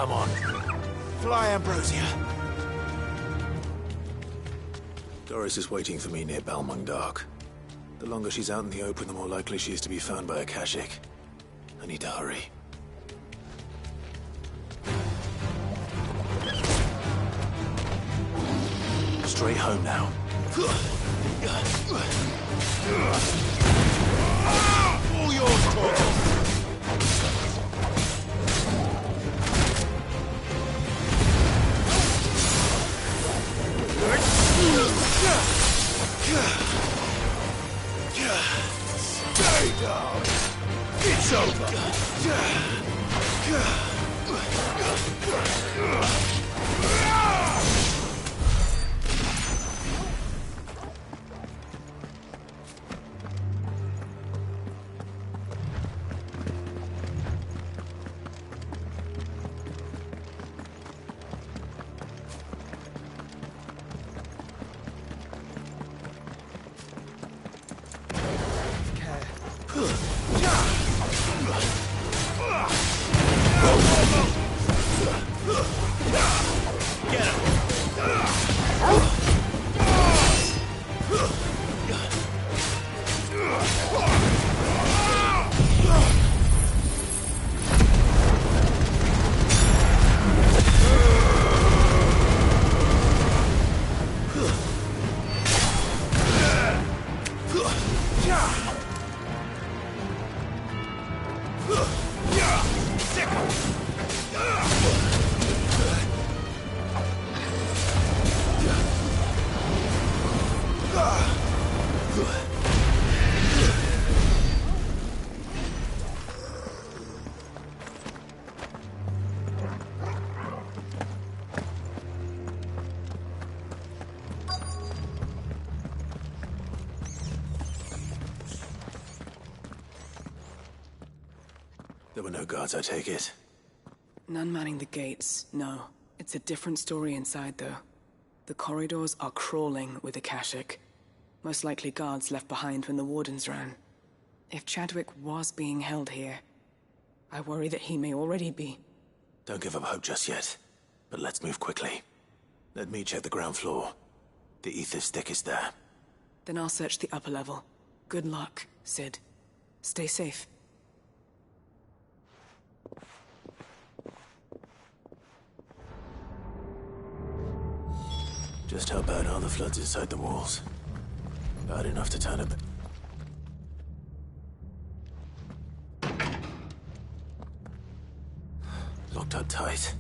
Come on. Fly, Ambrosia. Doris is waiting for me near Balmung Dock. The longer she's out in the open, the more likely she is to be found by a Kashik. I need to hurry. Straight home now. All yours, Torgal. Stay down. It's over. There were no guards, I take it. None manning the gates, no. It's a different story inside, though. The corridors are crawling with Akashic. Most likely guards left behind when the Wardens ran. If Chadwick was being held here, I worry that he may already be. Don't give up hope just yet. But let's move quickly. Let me check the ground floor. The ether stick is there. Then I'll search the upper level. Good luck, Sid. Stay safe. Just how bad are the floods inside the walls? Bad enough to turn it. Locked up tight.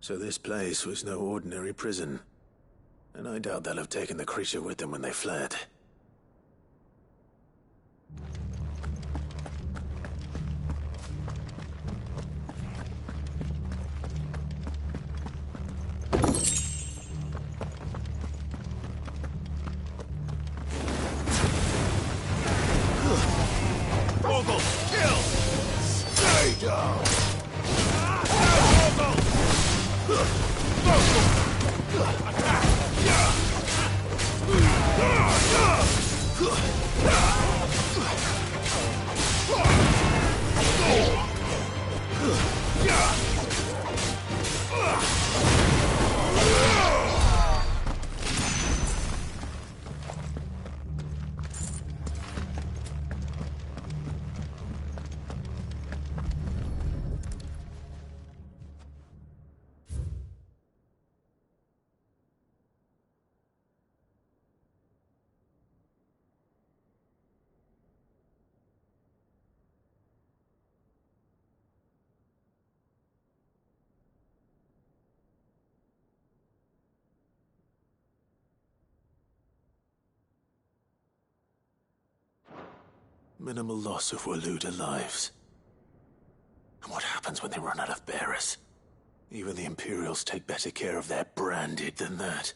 So this place was no ordinary prison. And I doubt they'll have taken the creature with them when they fled. Torgal, kill! Stay down! Minimal loss of Waluda lives. And what happens when they run out of bearers? Even the Imperials take better care of their branded than that.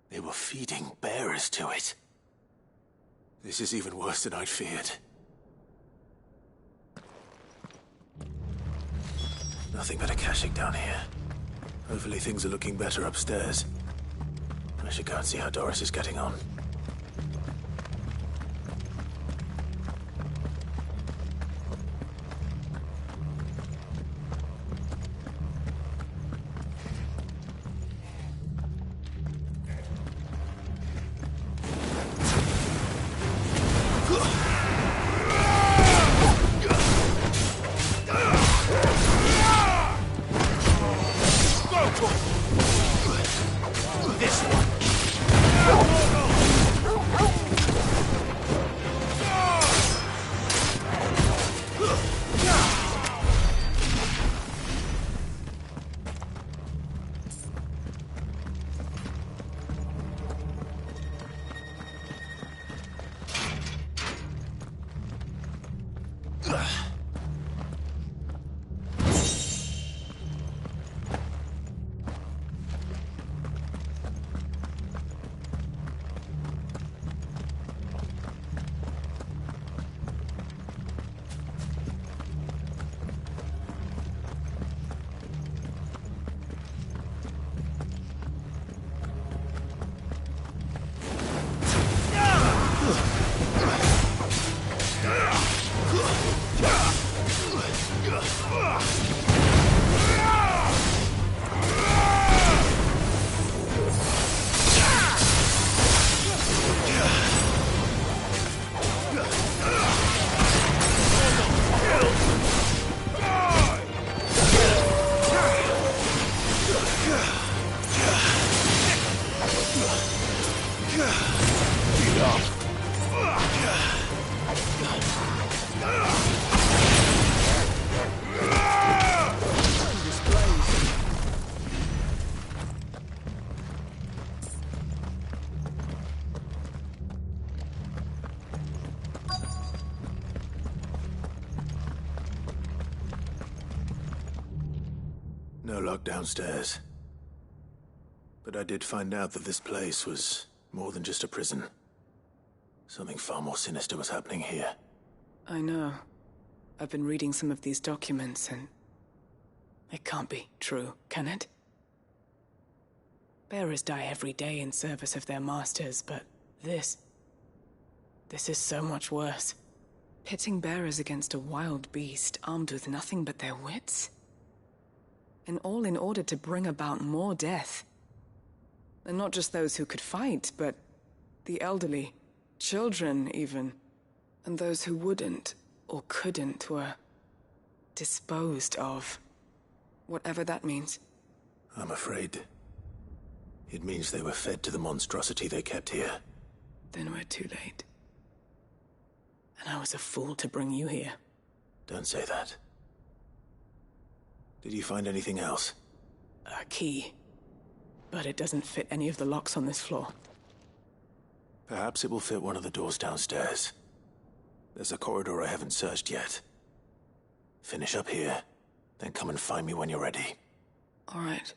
They were feeding bearers to it. This is even worse than I'd feared. Nothing but a caching down here. Hopefully things are looking better upstairs. I should go and see how Doris is getting on. No lock downstairs. But I did find out that this place was more than just a prison. Something far more sinister was happening here. I know. I've been reading some of these documents and... it can't be true, can it? Bearers die every day in service of their masters, but this is so much worse. Pitting bearers against a wild beast armed with nothing but their wits? And all in order to bring about more death. And not just those who could fight, but the elderly, children even. And those who wouldn't or couldn't were disposed of. Whatever that means. I'm afraid it means they were fed to the monstrosity they kept here. Then we're too late. And I was a fool to bring you here. Don't say that. Did you find anything else? A key. But it doesn't fit any of the locks on this floor. Perhaps it will fit one of the doors downstairs. There's a corridor I haven't searched yet. Finish up here, then come and find me when you're ready. All right.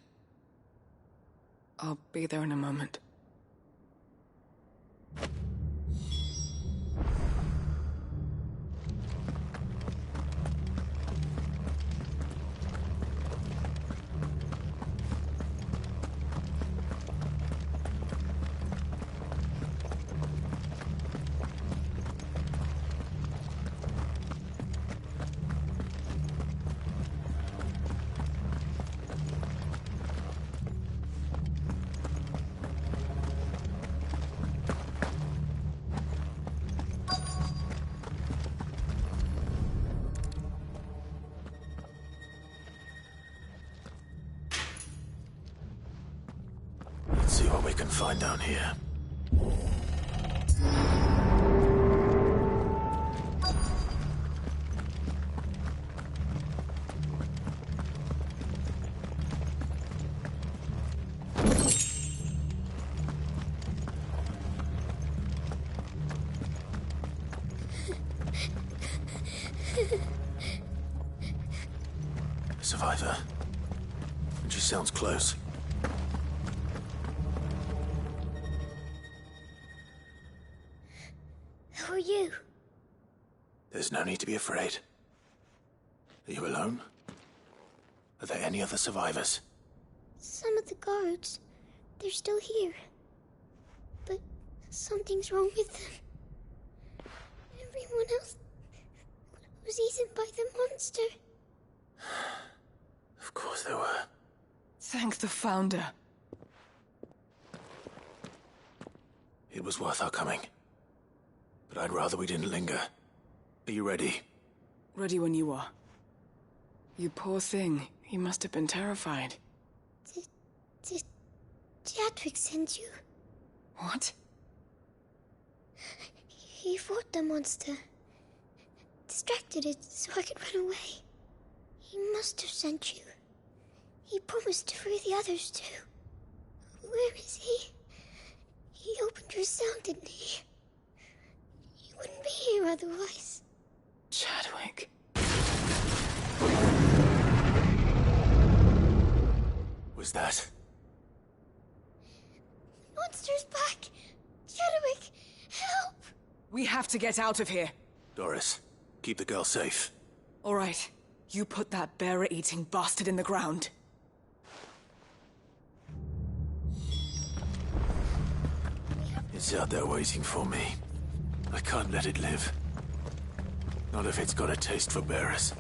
I'll be there in a moment. can find down here. A survivor. And she sounds close. Who are you? There's no need to be afraid. Are you alone? Are there any other survivors? Some of the guards. They're still here. But something's wrong with them. Everyone else was eaten by the monster. Of course there were. Thank the Founder. It was worth our coming. But I'd rather we didn't linger. Are you ready? Ready when you are. You poor thing. You must have been terrified. Did Chadwick send you? What? He fought the monster. Distracted it so I could run away. He must have sent you. He promised to free the others too. Where is he? He opened your cell, didn't he? You wouldn't be here otherwise. Chadwick. Was that? Monster's back! Chadwick, help! We have to get out of here. Doris, keep the girl safe. All right. You put that bearer-eating bastard in the ground. It's out there waiting for me. I can't let it live. Not if it's got a taste for bearers.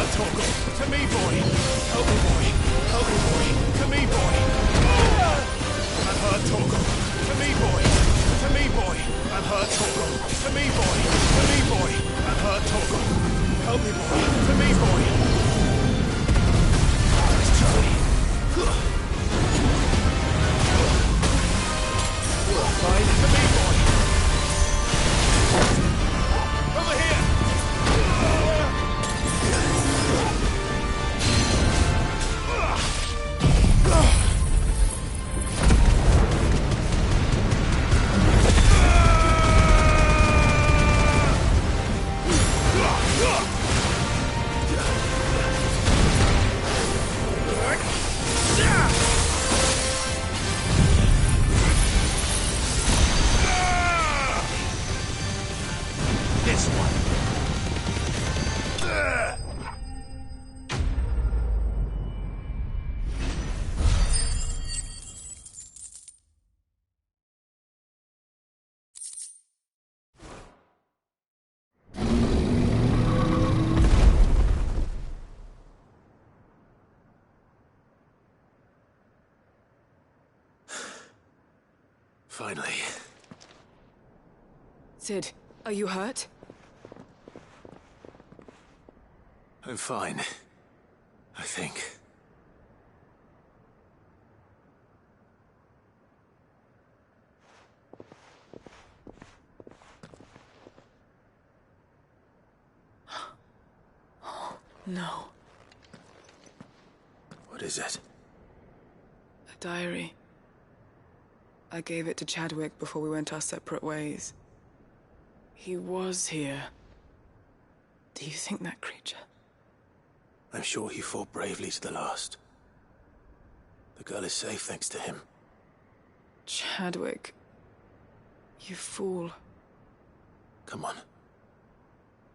hurt, Torgal. To me, boy. Help me, boy. Help me, boy. To me, boy. I'm hurt, Torgal. To me, boy. To me, boy. I'm hurt, Torgal. To me, boy. To me, boy. I'm hurt, Torgal. Help me, boy. To me, boy. Let's try. Fine. To me, boy. Over here. This one. Finally. Sid, are you hurt? I'm fine. I think. No. What is it? A diary. I gave it to Chadwick before we went our separate ways. He was here. Do you think that creature? I'm sure he fought bravely to the last. The girl is safe thanks to him. Chadwick. You fool. Come on.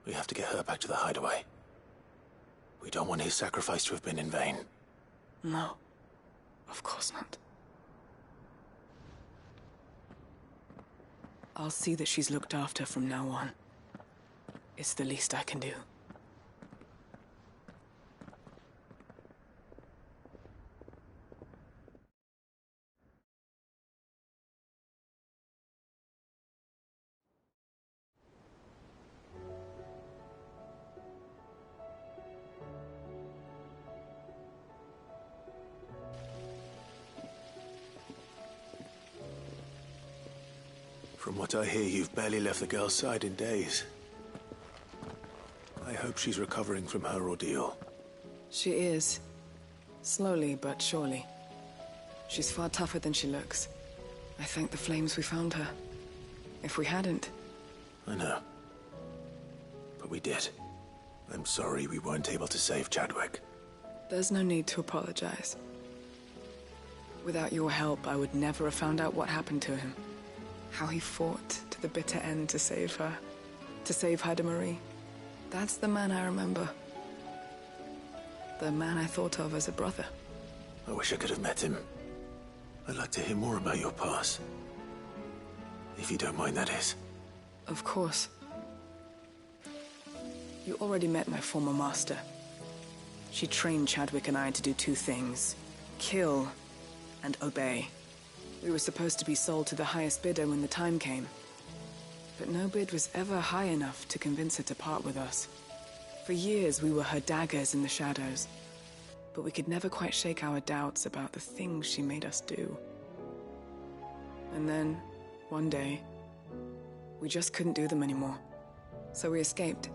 We have to get her back to the hideaway. We don't want his sacrifice to have been in vain. No. Of course not. I'll see that she's looked after from now on. It's the least I can do. From what I hear, you've barely left the girl's side in days. I hope she's recovering from her ordeal. She is. Slowly but surely. She's far tougher than she looks. I thank the flames we found her. If we hadn't... I know. But we did. I'm sorry we weren't able to save Chadwick. There's no need to apologize. Without your help, I would never have found out what happened to him. How he fought to the bitter end to save her. To save Haida Marie. That's the man I remember. The man I thought of as a brother. I wish I could have met him. I'd like to hear more about your past. If you don't mind, that is. Of course. You already met my former master. She trained Chadwick and I to do two things. Kill and obey. We were supposed to be sold to the highest bidder when the time came. But no bid was ever high enough to convince her to part with us. For years, we were her daggers in the shadows. But we could never quite shake our doubts about the things she made us do. And then, one day, we just couldn't do them anymore. So we escaped.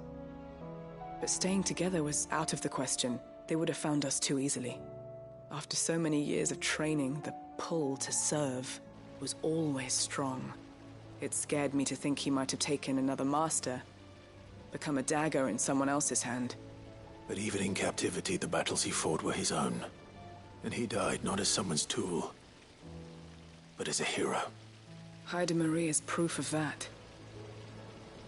But staying together was out of the question. They would have found us too easily. After so many years of training, the pull to serve was always strong. It scared me to think he might have taken another master, become a dagger in someone else's hand. But even in captivity, the battles he fought were his own. And he died not as someone's tool, but as a hero. Haida Marie is proof of that.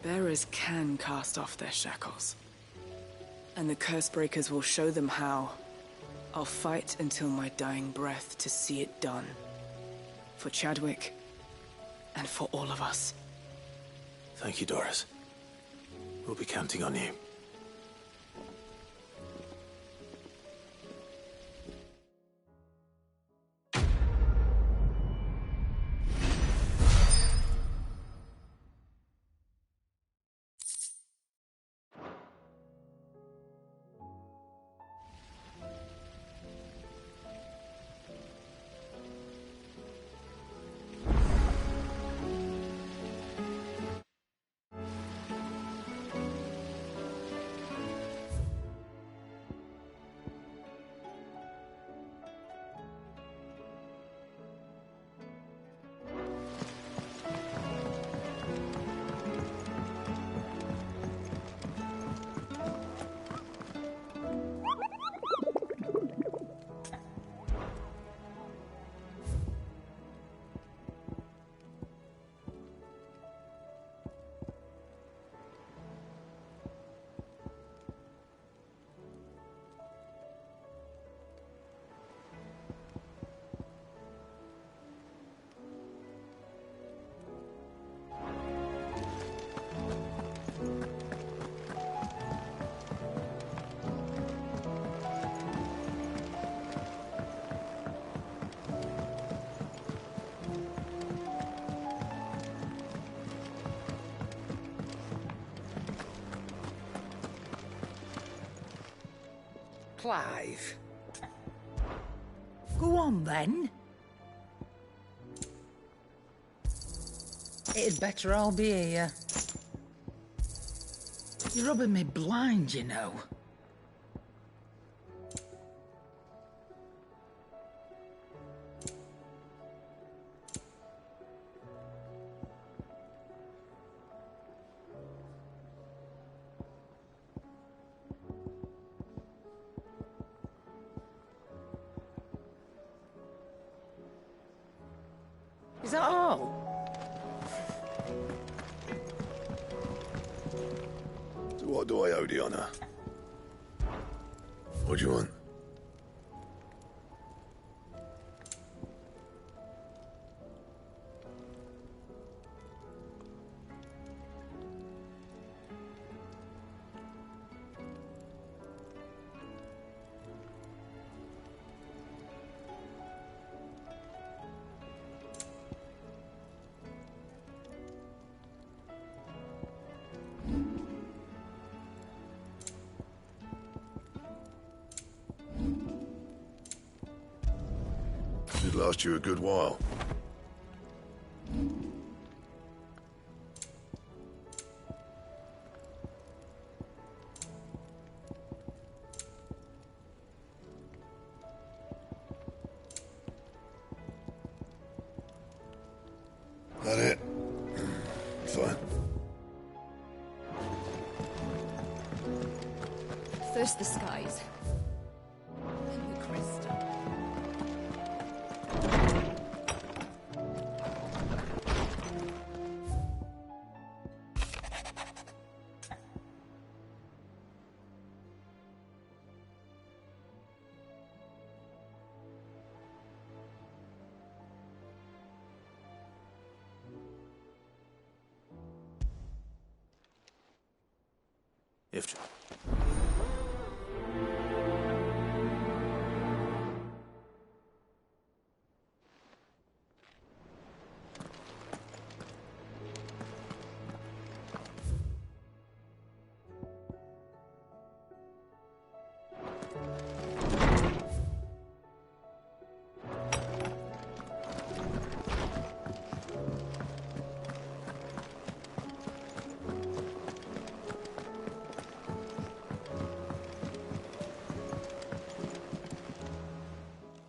Bearers can cast off their shackles. And the Cursebreakers will show them how. I'll fight until my dying breath to see it done. For Chadwick, and for all of us. Thank you, Doris. We'll be counting on you. Clive. Go on, then. It'd better all be here. You're rubbing me blind, you know. Is that all? So what do I owe the honour? What do you want? Should last you a good while. That it? Fine. First the skies, then the crystal. If...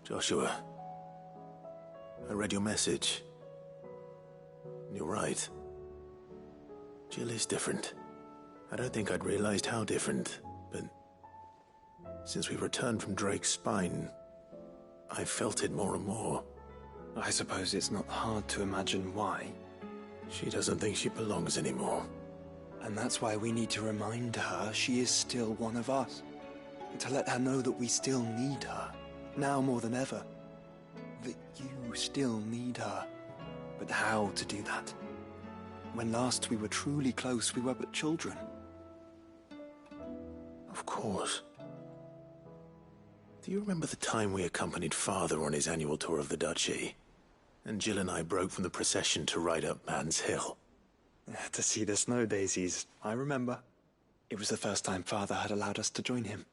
Joshua, I read your message. You're right. Jill is different. I don't think I'd realized how different, but since we returned from Drake's spine, I felt it more and more. I suppose it's not hard to imagine why. She doesn't think she belongs anymore. And that's why we need to remind her she is still one of us. To let her know that we still need her. Now more than ever. That you still need her. But how to do that? When last we were truly close, we were but children. Of course. Do you remember the time we accompanied Father on his annual tour of the Duchy? And Jill and I broke from the procession to ride up Man's Hill. To see the snow daisies, I remember. It was the first time Father had allowed us to join him.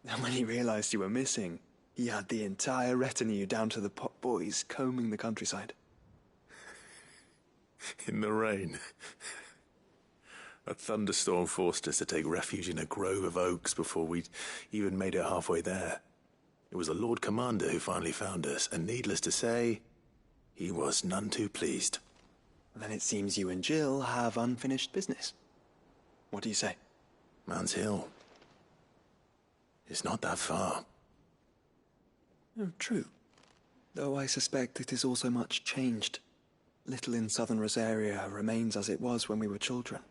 And when he realized you were missing, he had the entire retinue down to the pot boys combing the countryside. In the rain. A thunderstorm forced us to take refuge in a grove of oaks before we'd even made it halfway there. It was the Lord Commander who finally found us, and needless to say, he was none too pleased. Then it seems you and Jill have unfinished business. What do you say? Man's Hill. It's not that far. Oh, true. Though I suspect it is also much changed. Little in southern Rosaria remains as it was when we were children.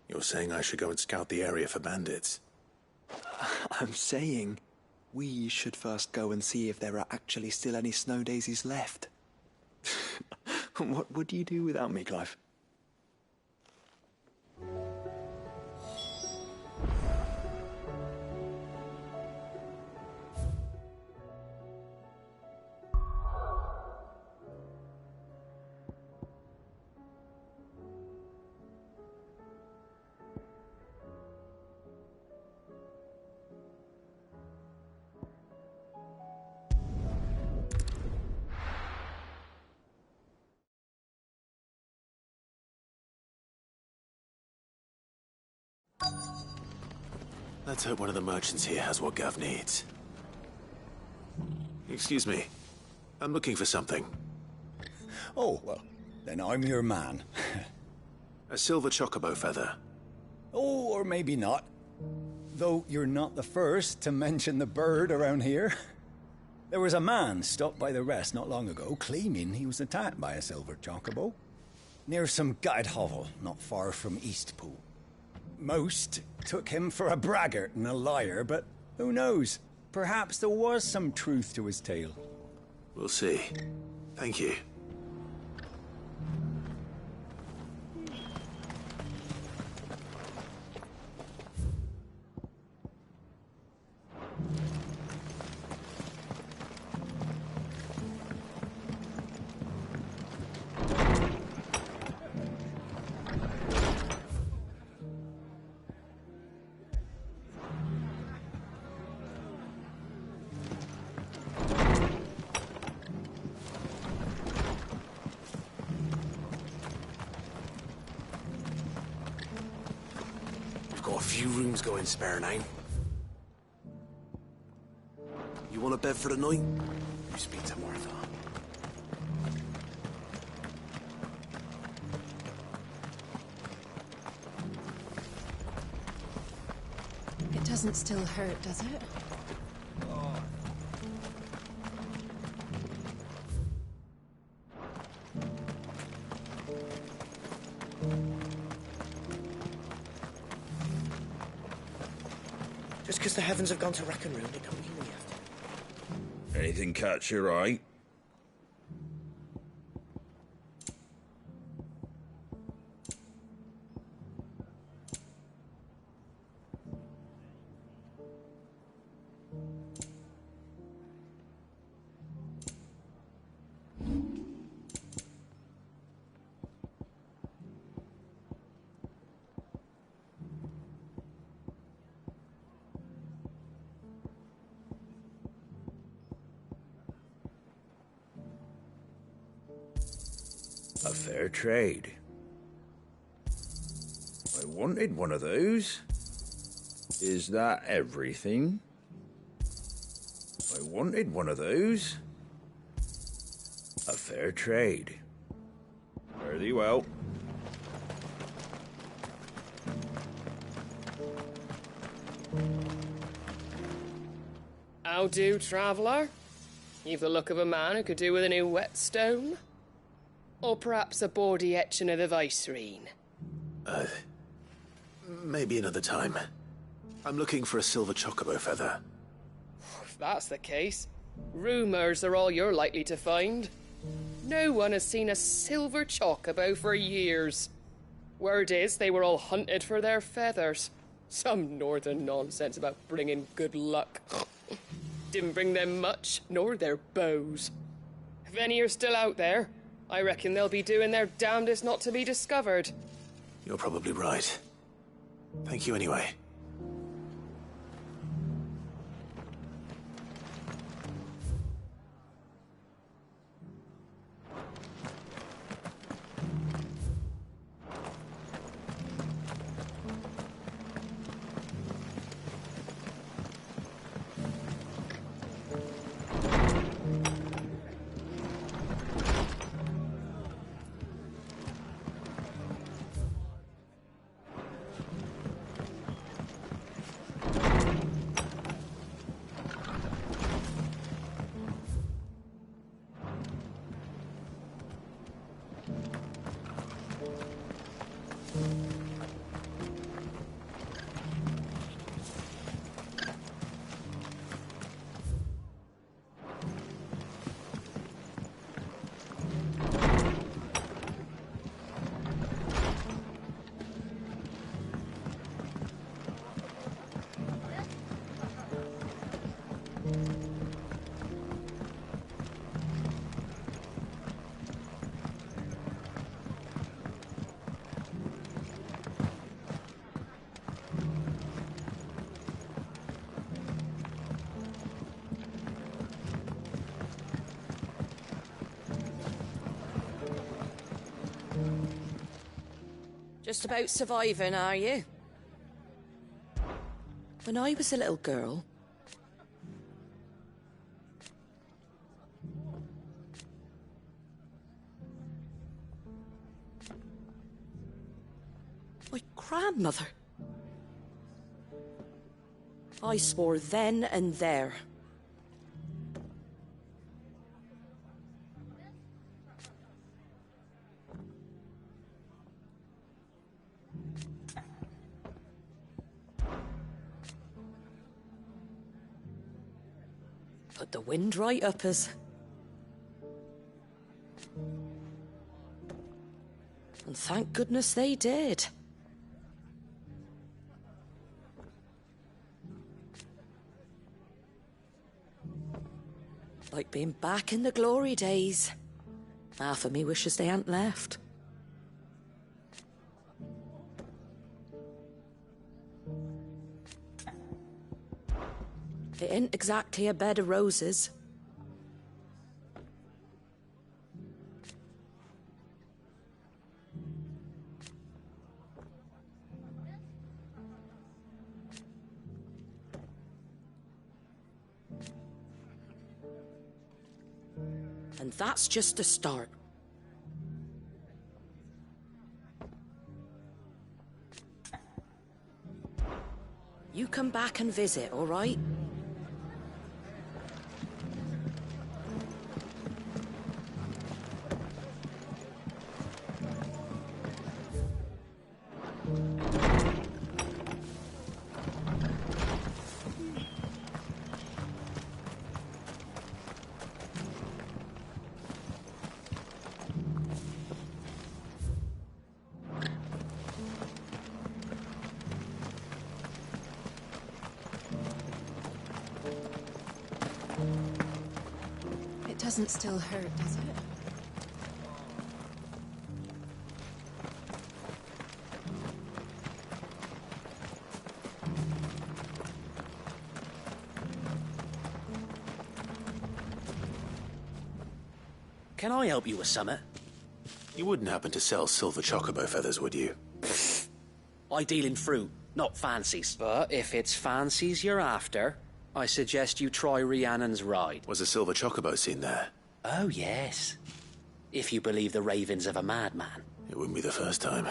You're saying I should go and scout the area for bandits? I'm saying we should first go and see if there are actually still any snow daisies left. What would you do without me, Clive? Let's hope one of the merchants here has what Gav needs. Excuse me. I'm looking for something. Oh, well, then I'm your man. A silver chocobo feather. Oh, or maybe not. Though you're not the first to mention the bird around here. There was a man stopped by the rest not long ago claiming he was attacked by a silver chocobo. Near some gutted hovel not far from Eastpool. Most took him for a braggart and a liar, but who knows? Perhaps there was some truth to his tale. We'll see. Thank you. Got a few rooms going spare now. You want a bed for the night? You speak to Martha. It doesn't still hurt, does it? Just because the heavens have gone to wreck and ruin, it don't mean we have to. Anything catch your eye? A fair trade. I wanted one of those. Is that everything? I wanted one of those. A fair trade. Fare thee well. How do, traveller? You've the look of a man who could do with a new whetstone. Or perhaps a bawdy etching of the Vicereine. Maybe another time. I'm looking for a silver chocobo feather. If that's the case, rumours are all you're likely to find. No one has seen a silver chocobo for years. Word is they were all hunted for their feathers. Some northern nonsense about bringing good luck. Didn't bring them much, nor their bows. If any are still out there, I reckon they'll be doing their damnedest not to be discovered. You're probably right. Thank you anyway. Just about surviving, are you? When I was a little girl, my grandmother, I swore then and there. Put the wind right up us. And thank goodness they did. Like being back in the glory days. Half of me wishes they hadn't left. It ain't exactly a bed of roses. And that's just the start. You come back and visit, all right? It doesn't still hurt, does it? Can I help you with something? You wouldn't happen to sell silver chocobo feathers, would you? I deal in fruit, not fancies. But if it's fancies you're after, I suggest you try Rhiannon's ride. Was a silver chocobo seen there? Oh, yes. If you believe the ravings of a madman. It wouldn't be the first time.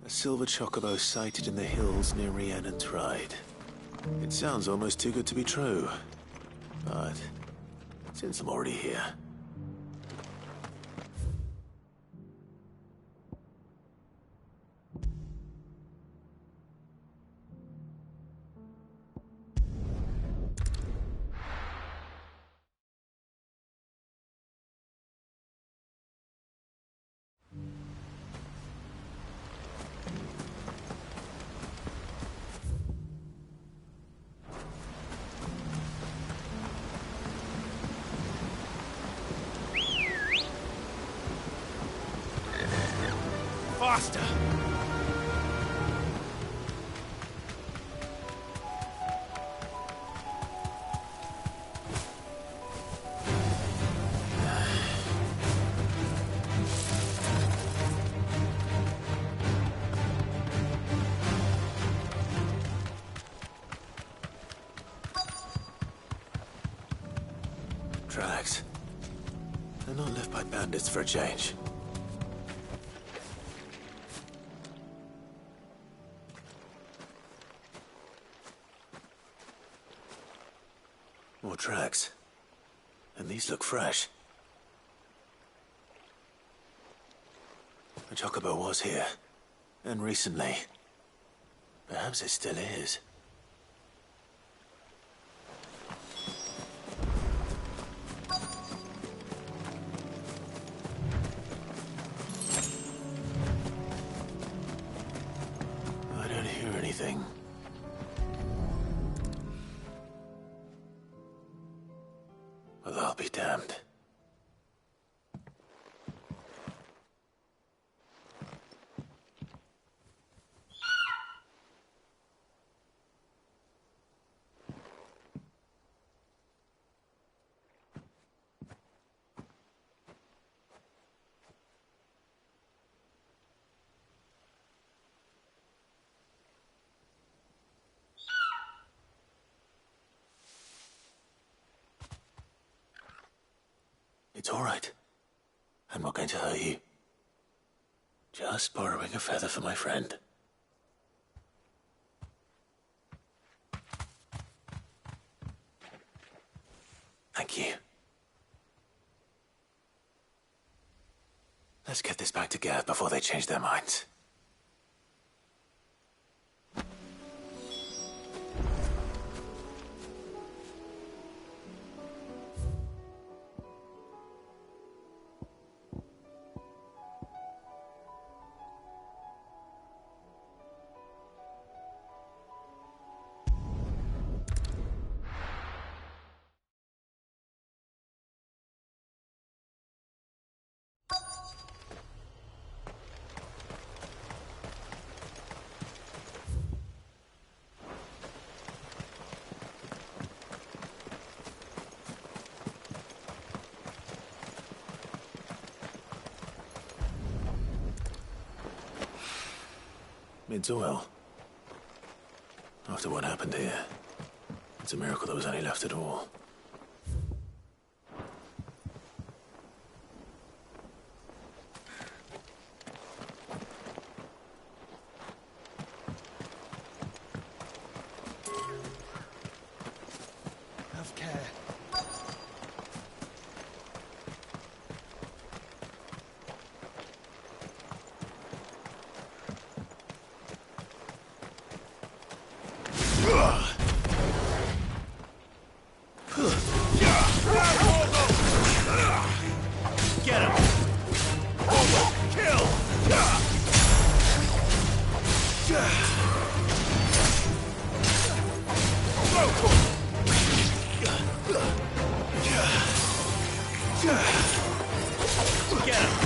A silver chocobo sighted in the hills near Rhiannon's ride. It sounds almost too good to be true. But since I'm already here... Faster! Tracks. They're not left by bandits for a change. More tracks. And these look fresh. A chocobo was here. And recently. Perhaps it still is. I don't hear anything. Well, I'll be damned. It's all right. I'm not going to hurt you. Just borrowing a feather for my friend. Thank you. Let's get this back to Gav before they change their minds. It's well. After what happened here, it's a miracle there was any left at all. Have care. Get him! Kill! Get him!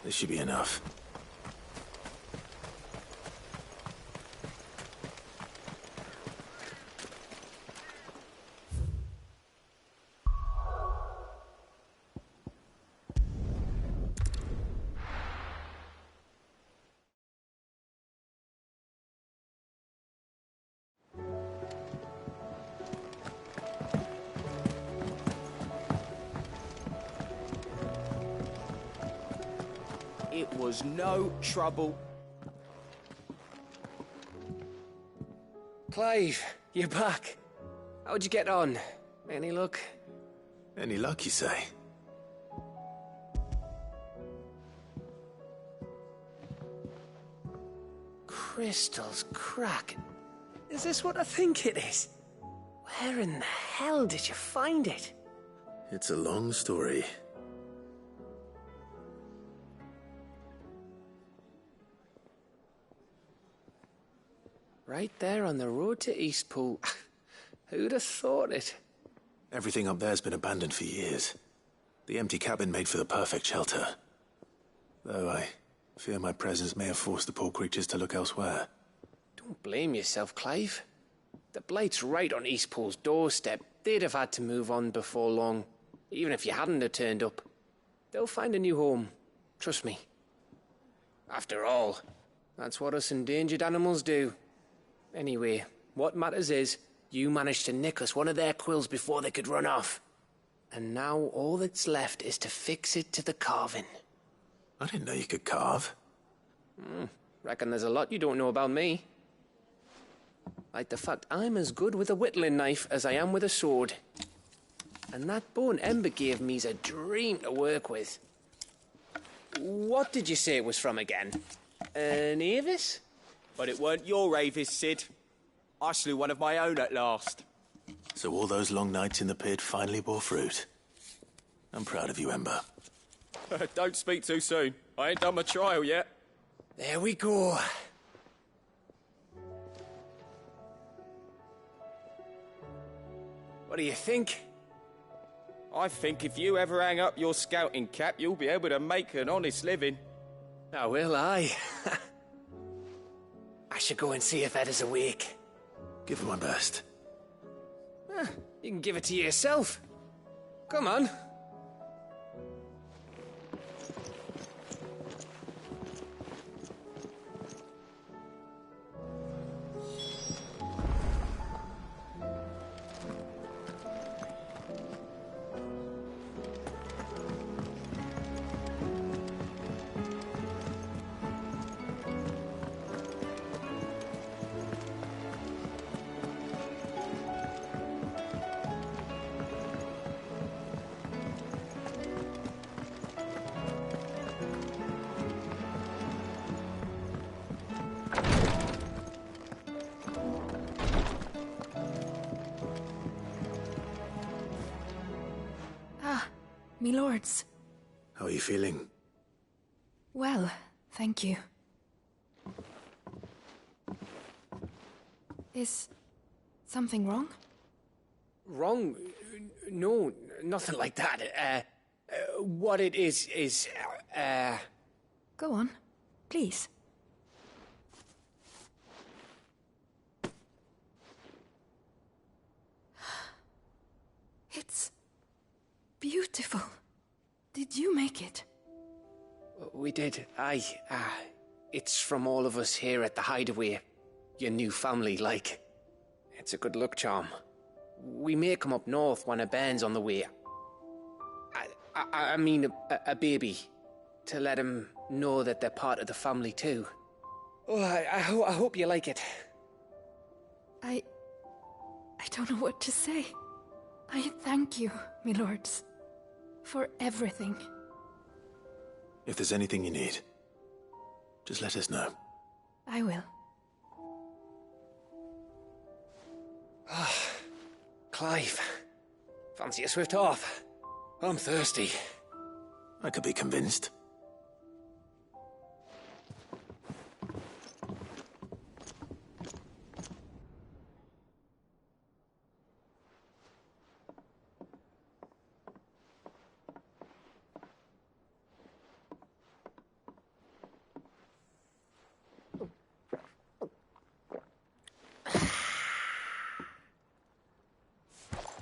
This should be enough. It was no trouble. Clive, you're back. How'd you get on? Any luck? Any luck, you say? Crystal's cracking. Is this what I think it is? Where in the hell did you find it? It's a long story. Right there on the road to Eastpool. Who'd have thought it? Everything up there's been abandoned for years. The empty cabin made for the perfect shelter. Though I fear my presence may have forced the poor creatures to look elsewhere. Don't blame yourself, Clive. The Blight's right on Eastpool's doorstep. They'd have had to move on before long, even if you hadn't have turned up. They'll find a new home. Trust me. After all, that's what us endangered animals do. Anyway, what matters is, you managed to nick us one of their quills before they could run off. And now all that's left is to fix it to the carving. I didn't know you could carve. Reckon there's a lot you don't know about me. Like the fact I'm as good with a whittling knife as I am with a sword. And that bone Ember gave me's a dream to work with. What did you say it was from again? An Avis? But it weren't your Avis, Sid. I slew one of my own at last. So all those long nights in the pit finally bore fruit. I'm proud of you, Ember. Don't speak too soon. I ain't done my trial yet. There we go. What do you think? I think if you ever hang up your scouting cap, you'll be able to make an honest living. I will, I should go and see if Ed is awake. Give it my best. You can give it to yourself. Come on. Me lords. How are you feeling? Well, thank you. Is something wrong? Wrong? No, nothing like that. What it is... Go on, please. It's beautiful. Did you make it? We did. It's from all of us here at the Hideaway. Your new family, like. It's a good luck charm. We may come up north when a band's on the way. I mean a baby. To let him know that they're part of the family too. Oh, I hope you like it. I don't know what to say. I thank you, me lords, for everything. If there's anything you need, just let us know. I will. Clive, fancy a swift off? I'm thirsty. I could be convinced.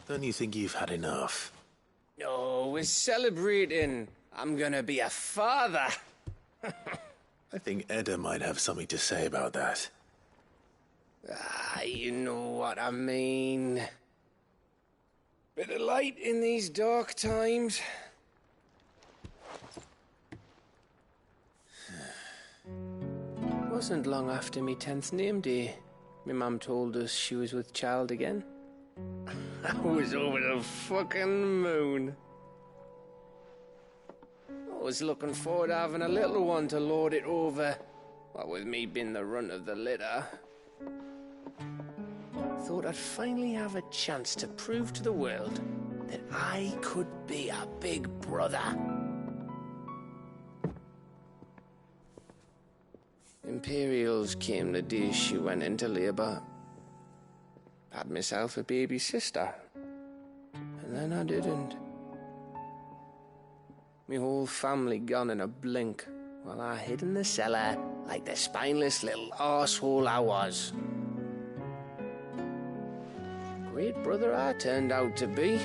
Don't you think you've had enough? No, we're celebrating. I'm gonna be a father. I think Edda might have something to say about that. You know what I mean. Bit of light in these dark times. Wasn't long after me 10th name day. My mum told us she was with child again. I was over the fucking moon. I was looking forward to having a little one to lord it over. What with me being the runt of the litter. Thought I'd finally have a chance to prove to the world that I could be a big brother. Imperials came the day she went into labour. Had myself a baby sister. And then I didn't. Me whole family gone in a blink, while I hid in the cellar like the spineless little arsehole I was. Great brother I turned out to be.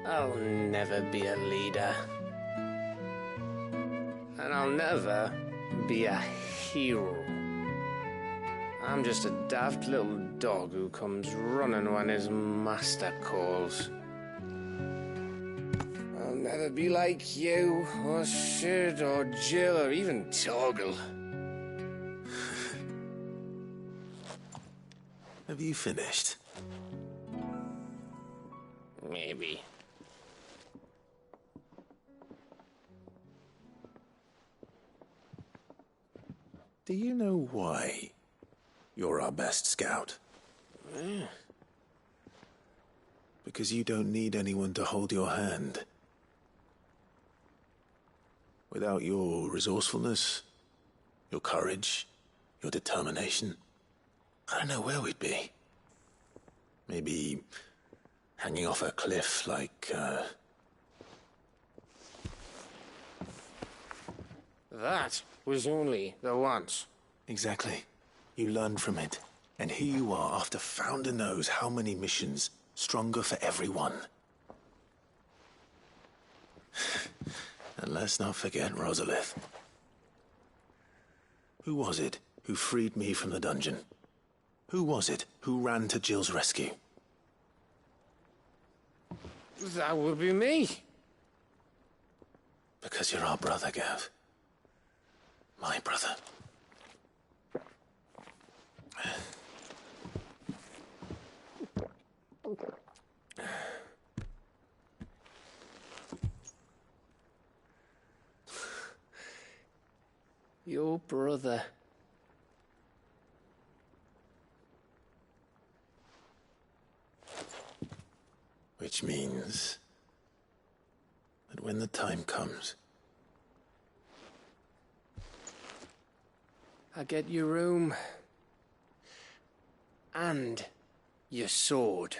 I'll never be a leader. And I'll never be a hero. I'm just a daft little dog who comes running when his master calls. I'll never be like you, or Sid, or Jill, or even Torgal. Have you finished? Maybe. Do you know why you're our best scout? Because you don't need anyone to hold your hand. Without your resourcefulness, your courage, your determination, I don't know where we'd be. Maybe hanging off a cliff like That was only the once. Exactly. You learned from it. And here you are after Founder knows how many missions. Stronger for everyone. And let's not forget Rosalith. Who was it who freed me from the dungeon? Who was it who ran to Jill's rescue? That would be me. Because you're our brother, Gav. My brother. Your brother. Which means that when the time comes, I get your room. And your sword.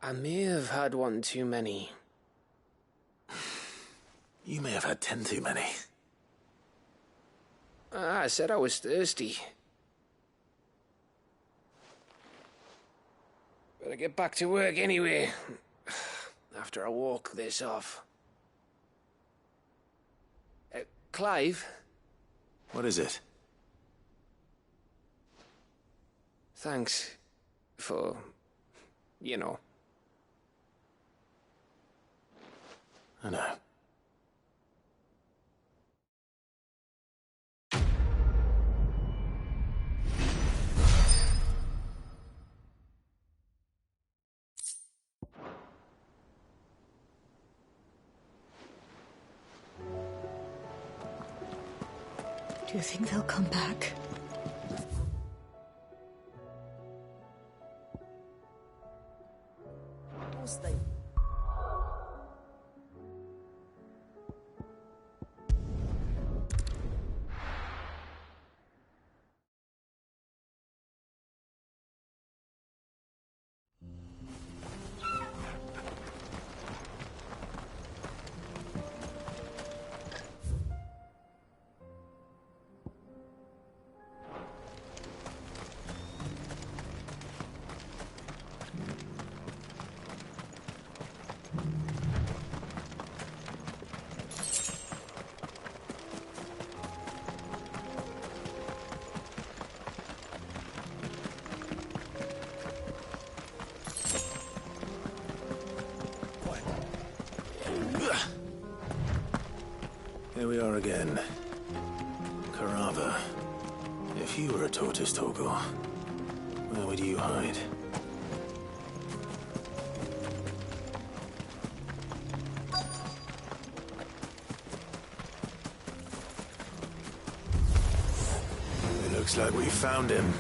I may have had one too many. you may have had 10 too many. I said I was thirsty. Better get back to work anyway. After I walk this off. Clive? What is it? Thanks for, you know. I know. Do you think they'll come back? Here we are again. Carava. If you were a tortoise, Torgor, where would you hide? It looks like we found him.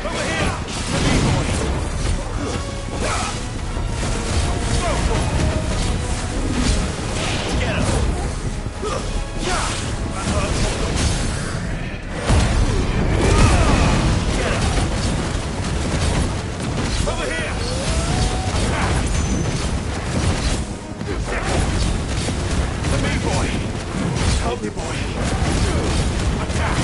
Over here! To me, boy! Get him! That hurt, Torgal. Get him! Over here! To me, boy! Help me, boy! Attack!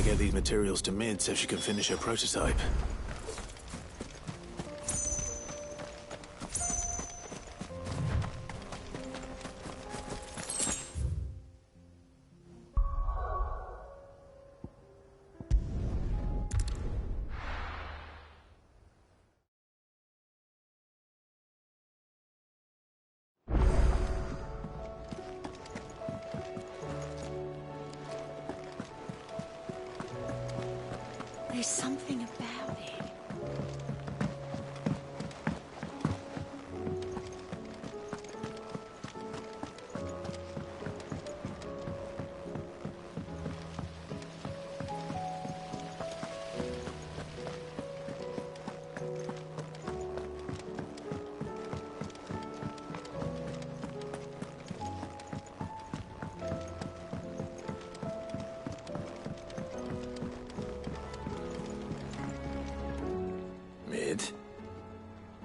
Get these materials to Mid so she can finish her prototype. There's something about it.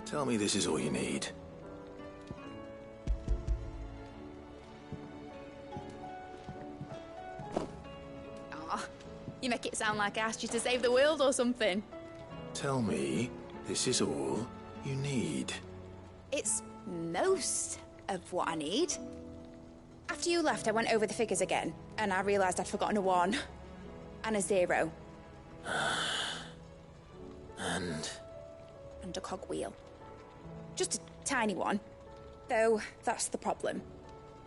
Tell me this is all you need. Aw, you make it sound like I asked you to save the world or something. Tell me this is all you need. It's most of what I need. After you left, I went over the figures again, and I realised I'd forgotten a 1 and a 0. And a cogwheel. Just a tiny one. Though, that's the problem.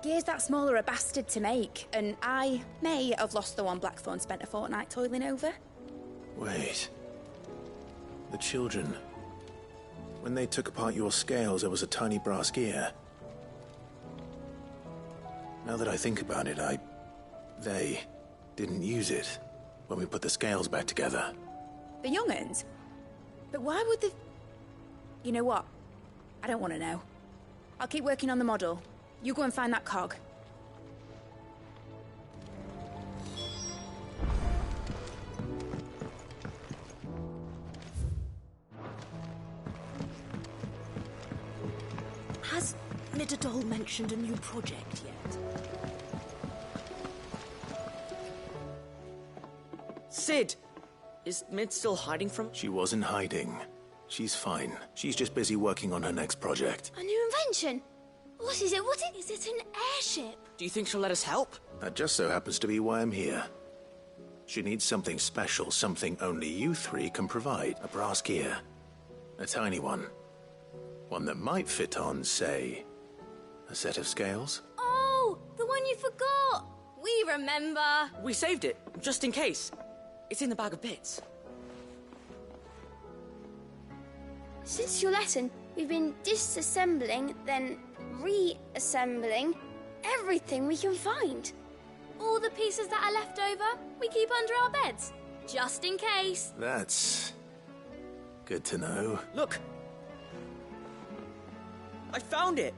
Gears that small are a bastard to make, and I may have lost the one Blackthorn spent a fortnight toiling over. Wait. The children. When they took apart your scales, there was a tiny brass gear. Now that I think about it, they didn't use it when we put the scales back together. The young'uns? But why would the... You know what? I don't want to know. I'll keep working on the model. You go and find that cog. Has Midadol mentioned a new project yet? Sid! Is Mid still hiding from... She wasn't hiding. She's fine. She's just busy working on her next project. A new invention? What is it? What is it? An airship? Do you think she'll let us help? That just so happens to be why I'm here. She needs something special, something only you three can provide. A brass gear. A tiny one. One that might fit on, say, a set of scales? Oh, the one you forgot! We remember! We saved it, just in case. It's in the bag of bits. Since your lesson, we've been disassembling, then reassembling everything we can find. All the pieces that are left over, we keep under our beds, just in case. That's good to know. Look! I found it!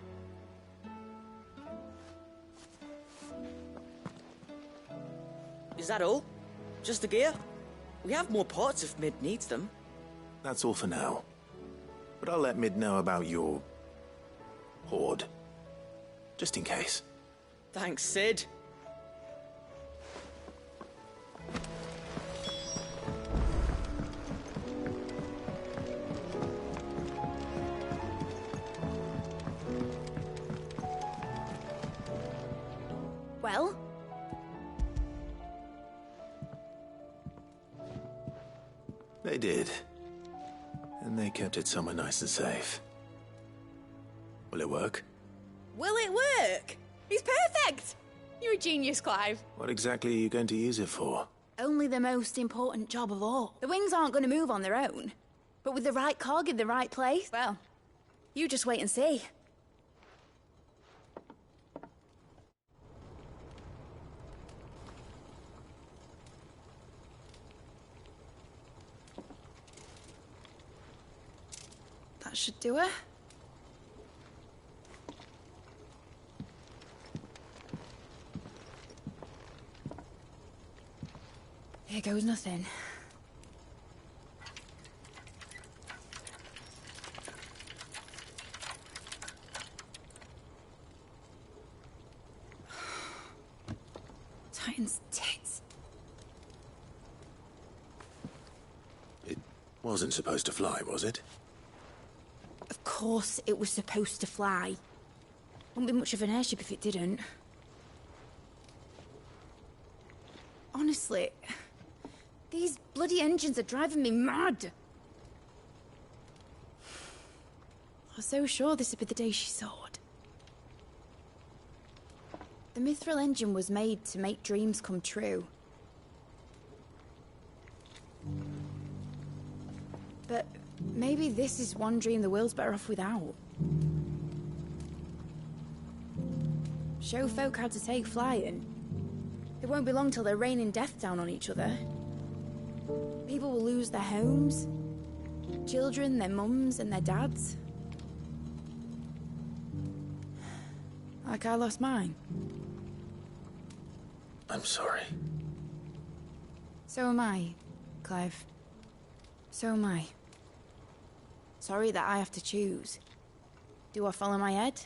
Is that all? Just the gear? We have more parts if Mid needs them. That's all for now. But I'll let Mid know about your hoard. Just in case. Thanks, Sid. Well? They did. And they kept it somewhere nice and safe. Will it work? Will it work? It's perfect! You're a genius, Clive. What exactly are you going to use it for? Only the most important job of all. The wings aren't going to move on their own. But with the right cog in the right place, well, you just wait and see. That should do it. Here goes nothing. Titan's tits. It wasn't supposed to fly, was it? Of course it was supposed to fly. Wouldn't be much of an airship if it didn't. Honestly, these bloody engines are driving me mad. I was so sure this would be the day she soared. The Mithril engine was made to make dreams come true. But maybe this is one dream the world's better off without. Show folk how to take flying. It won't be long till they're raining death down on each other. People will lose their homes. Children, their mums and their dads. Like I lost mine. I'm sorry. So am I, Clive. So am I. Sorry that I have to choose. Do I follow my head,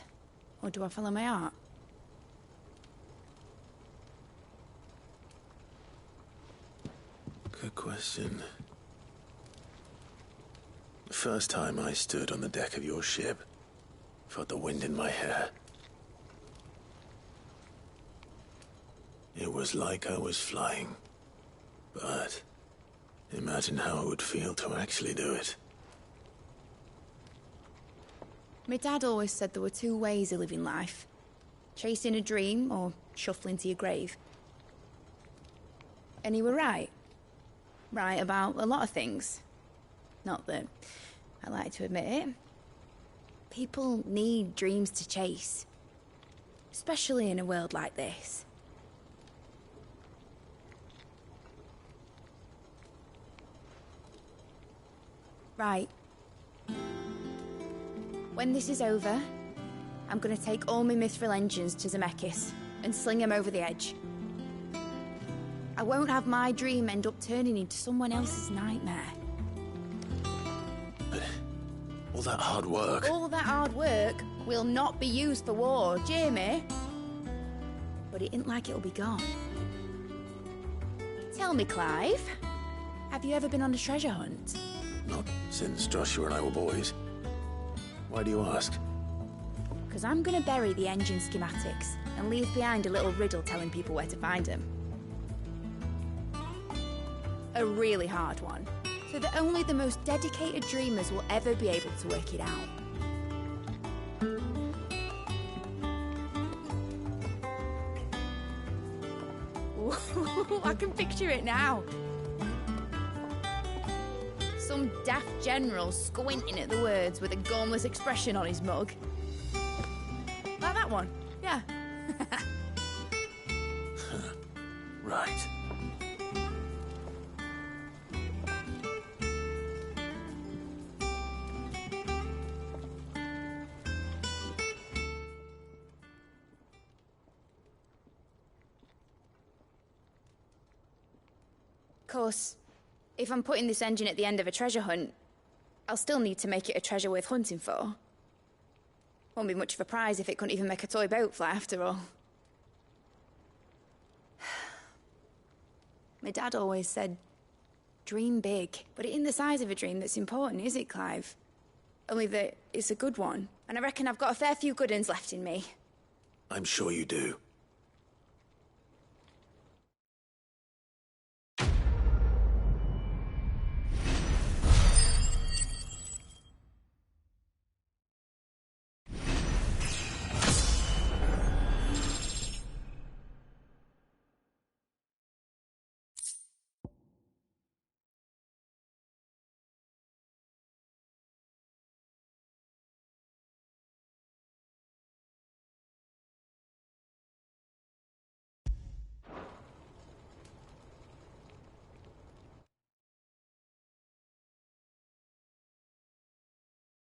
or do I follow my heart? Good question. The first time I stood on the deck of your ship, felt the wind in my hair. It was like I was flying. But imagine how it would feel to actually do it. My dad always said there were two ways of living life. Chasing a dream or shuffling to your grave. And he were right. Right about a lot of things. Not that I like to admit it. People need dreams to chase. Especially in a world like this. Right. When this is over, I'm gonna take all my Mithril engines to Zemeckis and sling them over the edge. I won't have my dream end up turning into someone else's nightmare. But all that hard work... All that hard work will not be used for war, Jamie. But it ain't like it'll be gone. Tell me, Clive, have you ever been on a treasure hunt? Not since Joshua and I were boys. Why do you ask? because I'm going to bury the engine schematics and leave behind a little riddle telling people where to find them. A really hard one, so that only the most dedicated dreamers will ever be able to work it out. Ooh, I can picture it now. Some daft general squinting at the words with a gormless expression on his mug. Like that one, yeah. Right. Of course, if I'm putting this engine at the end of a treasure hunt, I'll still need to make it a treasure worth hunting for. Won't be much of a prize if it couldn't even make a toy boat fly after all. My dad always said, dream big, but it ain't the size of a dream that's important, is it, Clive? Only that it's a good one, and I reckon I've got a fair few good uns left in me. I'm sure you do.